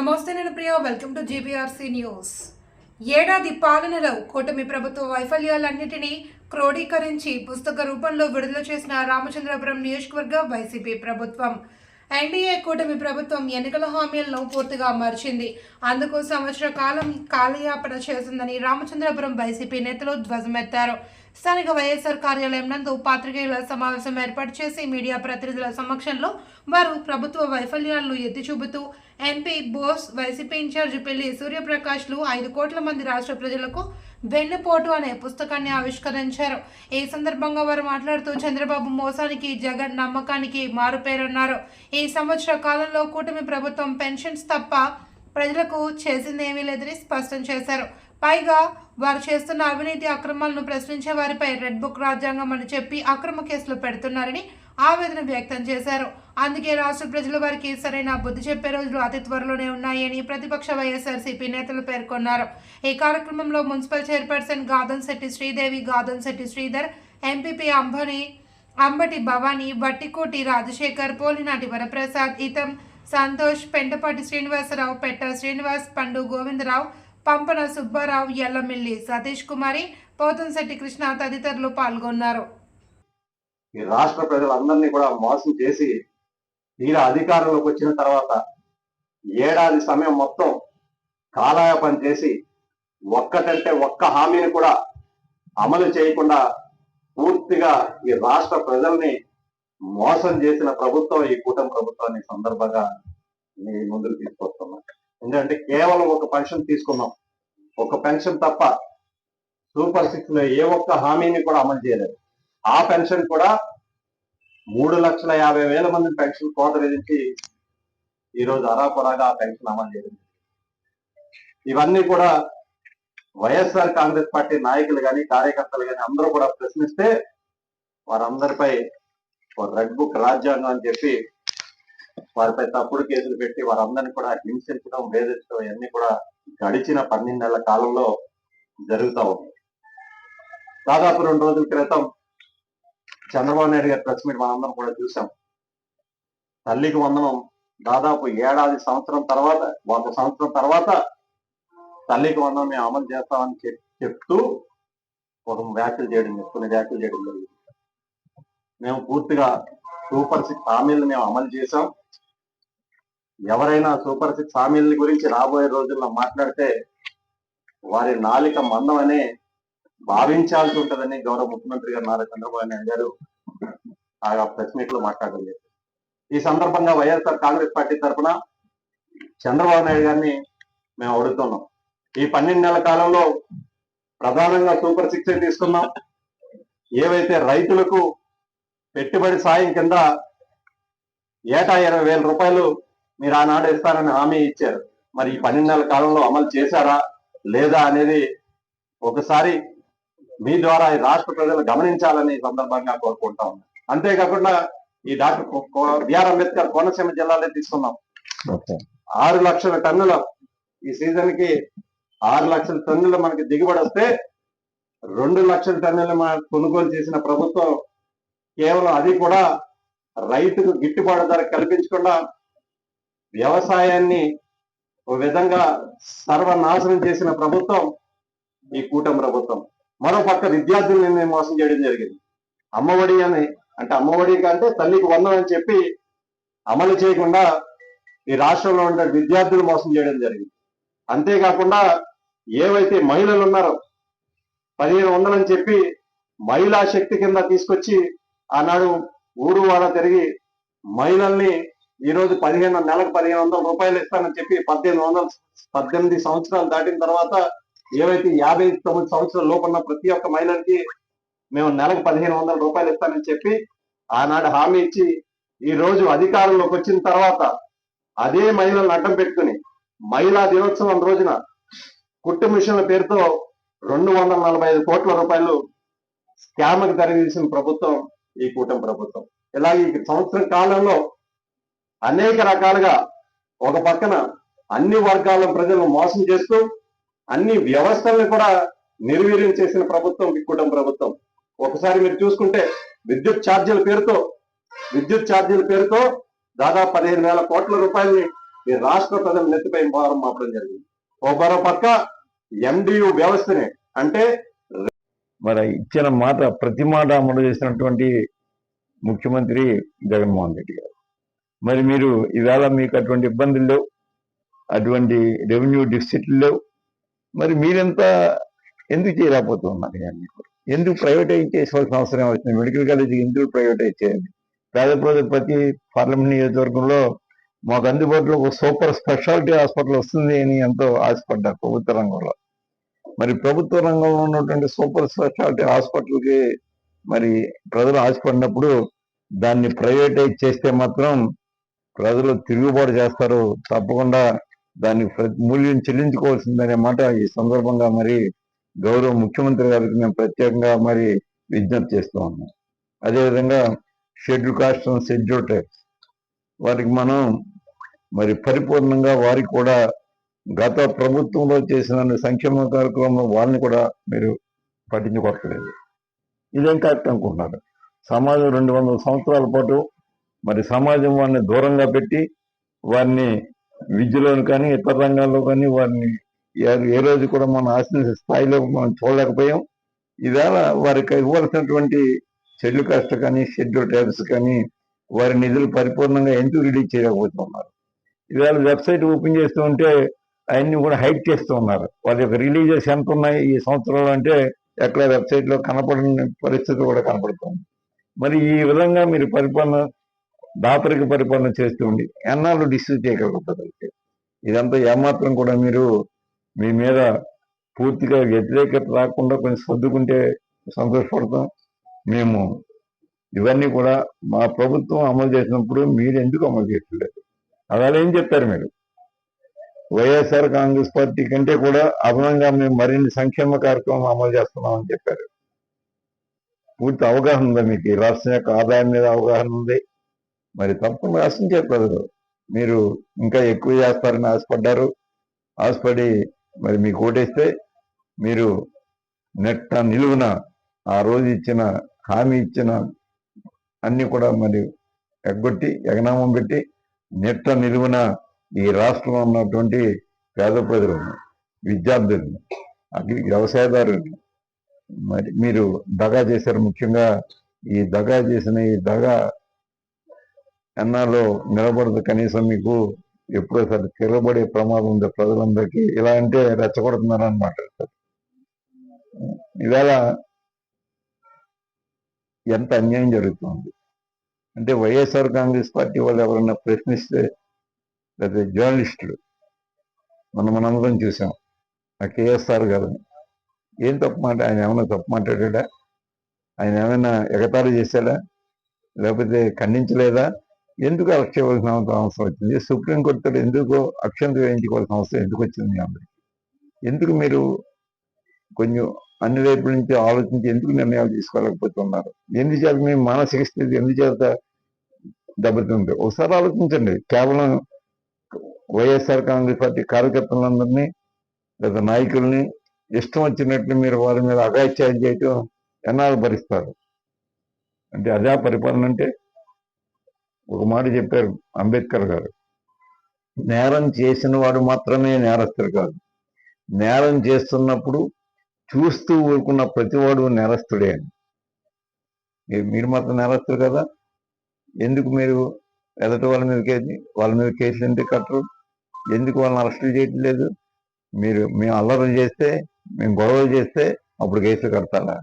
నమస్తే, నేను Priya. Welcome to GPRC news. ఏడాది పాలనలో కూటమి ప్రభుత్వ వైఫల్యాలన్నింటినీ క్రోడీకరించి పుస్తక రూపంలో విడుదల చేసిన రామచంద్రపురం నియోజకవర్గ వైసీపీ ప్రభుత్వం. ఎన్డీఏ కూటమి ప్రభుత్వం ఎన్నికల హామీలను పూర్తిగా మర్చింది. అందుకు సంవత్సర కాలం కాలయాపన చేసిందని రామచంద్రపురం వైసీపీ నేతలు ధ్వజమెత్తారు. స్థానిక వైఎస్ఆర్ కార్యాలయం నందు పాత్రికేయుల సమావేశం ఏర్పాటు చేసి మీడియా ప్రతినిధుల సమక్షంలో వారు ప్రభుత్వ వైఫల్యాలను ఎత్తిచూపుతూ ఎంపీ బోస్, వైసీపీ ఇన్ఛార్జి పెళ్లి సూర్యప్రకాష్లు 5 కోట్ల మంది రాష్ట్ర ప్రజలకు వెన్నుపోటు అనే పుస్తకాన్ని ఆవిష్కరించారు. ఈ సందర్భంగా వారు మాట్లాడుతూ చంద్రబాబు మోసానికి, జగన్ నమ్మకానికి మారుపేరన్నారు. ఈ సంవత్సర కాలంలో కూటమి ప్రభుత్వం పెన్షన్స్ తప్ప ప్రజలకు చేసిందేమీ లేదని స్పష్టం చేశారు. పైగా వారు చేస్తున్న అవినీతి అక్రమాలను ప్రశ్నించే వారిపై రెడ్ బుక్ రాజ్యాంగం అని చెప్పి అక్రమ కేసులు పెడుతున్నారని ఆవేదన వ్యక్తం చేశారు. అందుకే రాష్ట్ర ప్రజలు వారికి సరైన బుద్ధి చెప్పే రోజులు అతి త్వరలోనే ఉన్నాయని ప్రతిపక్ష వైఎస్ఆర్సీపీ నేతలు పేర్కొన్నారు. ఈ కార్యక్రమంలో municipal chairperson Gadanshetti Sridevi, Gadanshetti Sridhar, MPP Ambati Bhavani, Vattikoti Rajasekhar, Polinati Varaprasad, Itham Santosh, Pentapati Srinivasarao, Petta Srinivas, పండు గోవిందరావు, పంపన సుబ్బారావు, ఎల్లమిల్లి సతీష్ కుమారి, పోతంశెట్టి కృష్ణ తదితరులు పాల్గొన్నారు. ఈ రాష్ట్ర ప్రజలందరినీ కూడా మోసం చేసి తీరా అధికారంలోకి వచ్చిన తర్వాత ఏడాది సమయం మొత్తం కాలయాపన చేసి ఒక్కటంటే ఒక్క హామీని కూడా అమలు చేయకుండా పూర్తిగా ఈ రాష్ట్ర ప్రజల్ని మోసం చేసిన ప్రభుత్వం ఈ కూటమి ప్రభుత్వాన్ని సందర్భంగా మీ ముందుకు తీసుకొస్తున్నాం. ఎందుకంటే కేవలం ఒక పెన్షన్ తీసుకున్నాం, ఒక పెన్షన్ తప్ప సూపర్ 6 లో ఏ ఒక్క హామీని కూడా అమలు చేయలేదు. ఆ పెన్షన్ కూడా 3,50,000 మంది పెన్షన్ కోత విధించి ఈరోజు అరాకొరాగా ఆ పెన్షన్ అమలు చేయడం. ఇవన్నీ కూడా వైఎస్ఆర్ కాంగ్రెస్ పార్టీ నాయకులు కానీ, కార్యకర్తలు కానీ అందరూ కూడా ప్రశ్నిస్తే వారందరిపై రెడ్ బుక్ రాజ్యాంగం అని చెప్పి వారిపై తప్పుడు కేసులు పెట్టి వారందరినీ కూడా హింసించడం, వేధించడం ఇవన్నీ కూడా గడిచిన 12 నెలల కాలంలో జరుగుతూ ఉంది. దాదాపు 2 రోజుల క్రితం చంద్రబాబు నాయుడు గారి ప్రెస్ మీట్ మనందరం కూడా చూసాం. తల్లికి వందనం దాదాపు ఏడాది సంవత్సరం తర్వాత 1 సంవత్సరం తర్వాత తల్లికి వందనం మేము అమలు చేస్తామని చెప్తూ కొన్ని వ్యాఖ్యలు చేయడం జరిగింది. మేము పూర్తిగా సూపర్ 6 హామీలను మేము అమలు చేశాం. ఎవరైనా సూపర్ 6 హామీల గురించి రాబోయే రోజుల్లో మాట్లాడితే వారి నాలిక మందం అనే భావించాల్సి ఉంటుందని గౌరవ ముఖ్యమంత్రి గారు నారా చంద్రబాబు నాయుడు గారు ఆ ప్రెస్ మీట్ లో మాట్లాడడం లేదు. ఈ సందర్భంగా వైఎస్ఆర్ కాంగ్రెస్ పార్టీ తరఫున చంద్రబాబు నాయుడు గారిని మేము అడుగుతున్నాం. ఈ 12 నెలల కాలంలో ప్రధానంగా సూపర్ 6 తీసుకున్నాం. ఏవైతే రైతులకు పెట్టుబడి సాయం కింద ఏటా 20,000 రూపాయలు మీరు ఆనాడు ఇస్తారని హామీ ఇచ్చారు. మరి ఈ 12 నెలల కాలంలో అమలు చేశారా లేదా అనేది ఒకసారి మీ ద్వారా ఈ రాష్ట్ర ప్రజలు గమనించాలని సందర్భంగా కోరుకుంటా ఉన్నాం. అంతేకాకుండా ఈ డాక్టర్ బిఆర్ అంబేద్కర్ కోనసీమ జిల్లాలో తీసుకున్నాం. 6 లక్షల టన్నుల ఈ సీజన్ కి 6 లక్షల టన్నులు మనకి దిగుబడి వస్తే 2 లక్షల టన్నులు కొనుగోలు చేసిన ప్రభుత్వం కేవలం అది కూడా రైతుకు గిట్టుబాటు ధర కల్పించకుండా వ్యవసాయాన్ని ఒక విధంగా సర్వనాశనం చేసిన ప్రభుత్వం ఈ కూటమి ప్రభుత్వం. మరో పక్క విద్యార్థులను మోసం చేయడం జరిగింది. అమ్మఒడి అమ్మఒడి కంటే తల్లికి వందనం అని చెప్పి అమలు చేయకుండా ఈ రాష్ట్రంలో ఉండే విద్యార్థులు మోసం చేయడం జరిగింది. అంతేకాకుండా ఏవైతే మహిళలు ఉన్నారో 1,500 అని చెప్పి మహిళా శక్తి కింద తీసుకొచ్చి ఆనాడు ఊరు వాడ తిరిగి మహిళల్ని ఈరోజు నెలకు 1,500 రూపాయలు ఇస్తానని చెప్పి 18 సంవత్సరాలు దాటిన తర్వాత ఏవైతే 59 సంవత్సరాల లోపున్న ప్రతి ఒక్క మహిళకి మేము నెలకు 1,500 రూపాయలు ఇస్తానని చెప్పి ఆనాడు హామీ ఇచ్చి ఈ రోజు అధికారంలోకి వచ్చిన తర్వాత అదే మహిళలను అడ్డం పెట్టుకుని మహిళా దినోత్సవం రోజున కుట్టు మిషన్ల పేరుతో 245 కోట్ల రూపాయలు స్కామ్కి తెరదీసిన ప్రభుత్వం ఈ కూటమి ప్రభుత్వం. ఇలాగే ఈ సంవత్సరం కాలంలో అనేక రకాలుగా ఒక పక్కన అన్ని వర్గాల ప్రజలను మోసం చేస్తూ అన్ని వ్యవస్థల్ని కూడా నిర్వీర్యం చేసిన ప్రభుత్వం ఈ కూటమి ప్రభుత్వం. ఒకసారి మీరు చూసుకుంటే విద్యుత్ ఛార్జీల పేరుతో దాదాపు 15,000 కోట్ల రూపాయలని ఈ రాష్ట్ర ప్రజల నెత్తిపై భారం మాపడం జరిగింది. మరో పక్క MDU వ్యవస్థని అంటే మరి ఇచ్చిన మాట ప్రతి మాట అమలు చేసినటువంటి ముఖ్యమంత్రి జగన్మోహన్ రెడ్డి గారు. మరి మీరు ఈవేళ మీకు అటువంటి ఇబ్బందులు లేవు, అటువంటి రెవెన్యూ డిఫిసిట్లు లేవు. మరి మీరెంత ఎందుకు చేయలేకపోతున్నారు? ఇవన్నీ ఎందుకు ప్రైవేటైజ్ చేసుకోవాల్సిన అవసరం వచ్చింది? మెడికల్ కాలేజీ ఎందుకు ప్రైవేటైజ్ చేయండి? పేద ప్రజలు ప్రతి పార్లమెంట్ నియోజకవర్గంలో మాకు అందుబాటులో ఒక సూపర్ స్పెషాలిటీ హాస్పిటల్ వస్తుంది అని ఎంతో ఆశపడ్డారు ప్రభుత్వ రంగంలో. మరి ప్రభుత్వ రంగంలో ఉన్నటువంటి సూపర్ స్పెషాలిటీ హాస్పిటల్కి మరి ప్రజలు ఆశపడినప్పుడు దాన్ని ప్రైవేటైజ్ చేస్తే మాత్రం ప్రజలు తిరుగుబాటు చేస్తారు, తప్పకుండా దానికి మూల్యం చెల్లించుకోవాల్సిందనే మాట ఈ సందర్భంగా మరి గౌరవ ముఖ్యమంత్రి గారికి మేము ప్రత్యేకంగా మరి విజ్ఞప్తి చేస్తూ ఉన్నాం. అదేవిధంగా schedule caste and schedule tribes వారికి మనం మరి పరిపూర్ణంగా వారికి కూడా గత ప్రభుత్వంలో చేసిన సంక్షేమ కార్యక్రమంలో వాళ్ళని కూడా మీరు పట్టించుకోవట్లేదు. ఇదేం కరెక్ట్ అనుకుంటున్నారు? సమాజం 200 సంవత్సరాల పాటు మరి సమాజం వారిని దూరంగా పెట్టి వారిని విద్యలోని కానీ ఇతర రంగాల్లో కానీ వారిని ఏ రోజు కూడా మనం ఆశించే స్థాయిలో మనం చూడలేకపోయాం. ఈవేళ వారికి ఇవ్వాల్సినటువంటి షెడ్యూల్ కాస్ట్ కానీ షెడ్యూల్ ట్రైబ్స్ కానీ వారి నిధులు పరిపూర్ణంగా ఎందుకు రిలీజ్ చేయలేకపోతున్నారు? ఈవేళ వెబ్సైట్ ఓపెన్ చేస్తూ ఉంటే అవన్నీ కూడా హైడ్ చేస్తూ ఉన్నారు. వాళ్ళ యొక్క రిలీజెస్ ఎంత ఉన్నాయి ఈ సంవత్సరంలో అంటే ఎక్కడ వెబ్సైట్లో కనపడని పరిస్థితి కూడా కనపడుతుంది. మరి ఈ విధంగా మీరు దాపరిక పరిపాలన చేస్తూ ఉండి ఎన్నాళ్ళు డిస్యూజ్ చేయగలుగుతారు? ఇదంతా ఏమాత్రం కూడా మీరు మీ మీద పూర్తిగా వ్యతిరేకత రాకుండా కొంచెం సర్దుకుంటే సంతోషపడతాం. మేము ఇవన్నీ కూడా మా ప్రభుత్వం అమలు చేసినప్పుడు మీరు ఎందుకు అమలు చేయట్లేదు? అలా ఏం చెప్పారు మీరు? వైఎస్ఆర్ కాంగ్రెస్ పార్టీ కంటే కూడా అదనంగా మేము మరిన్ని సంక్షేమ కార్యక్రమం అమలు చేస్తున్నామని చెప్పారు. పూర్తి అవగాహన ఉందా మీకు? రాష్ట్రం యొక్క ఆదాయం మీద అవగాహన ఉంది. మరి తప్పకుండా రాష్ట్రం ప్రజలు మీరు ఇంకా ఎక్కువ చేస్తారని ఆశపడ్డారు. ఆశపడి మరి మీకు ఓటేస్తే మీరు నెట్ట నిలువున ఆ రోజు ఇచ్చిన హామీ ఇచ్చిన అన్ని కూడా మరి ఎగ్గొట్టి ఎగనామం పెట్టి నెట్ట నిలువున ఈ రాష్ట్రంలో ఉన్నటువంటి పేద ప్రజలను, విద్యార్థులను, వ్యవసాయదారులను మరి మీరు దగా చేశారు. ముఖ్యంగా ఈ దగా చేసిన ఈ దగా ఎన్నాలో నిలబడదు. కనీసం మీకు ఎప్పుడో సరే తిరగబడే ప్రమాదం ఉంది ప్రజలందరికీ. ఇలా అంటే రెచ్చగొడుతున్నారని మాట్లాడతారు. ఇవాళ ఎంత అన్యాయం జరుగుతుంది అంటే వైఎస్ఆర్ కాంగ్రెస్ పార్టీ వాళ్ళు ఎవరైనా ప్రశ్నిస్తే లేదా జర్నలిస్టులు మనందరం చూసాం. ఆ కేఎస్ఆర్ గారిని ఏం తప్పు ఆయన ఏమైనా తప్పు మాట్లాడా? ఆయన ఏమైనా ఎగతాళి చేశాడా? లేకపోతే ఖండించలేదా? ఎందుకు అరెస్ట్ చేయవలసిన అవసరం వచ్చింది? సుప్రీంకోర్టులో ఎందుకు అక్షంత వేయించుకోవాల్సిన అవసరం ఎందుకు వచ్చింది? అందరికి ఎందుకు మీరు కొంచెం అన్ని వైపుల నుంచి ఆలోచించి ఎందుకు నిర్ణయాలు తీసుకోలేకపోతున్నారు? ఎందుచేత మీ మానసిక స్థితి ఎందుచేత దెబ్బతింది? ఒకసారి ఆలోచించండి. కేవలం వైఎస్ఆర్ కాంగ్రెస్ పార్టీ కార్యకర్తలందరినీ లేదా నాయకుల్ని ఇష్టం వచ్చినట్లు మీరు వారి మీద అఘాయిత్యాలు చేయటం ఎన్నాళ్ళు భరిస్తారు? అంటే అదే పరిపాలన అంటే? ఒక మాట చెప్పారు అంబేద్కర్ గారు, నేరం చేసిన వాడు మాత్రమే నేరస్తుడు కాదు, నేరం చేస్తున్నప్పుడు చూస్తూ ఊరుకున్న ప్రతివాడు నేరస్తుడే అని. మీరు మాత్రం నేరస్తుడు కదా? ఎందుకు మీరు ఎదటి వాళ్ళ మీద కేసులు ఎందుకు కట్టరు? ఎందుకు వాళ్ళని అరెస్టులు చేయట్లేదు? మేము అల్లరి చేస్తే, మేము గొడవలు చేస్తే అప్పుడు కేసులు కడతారా?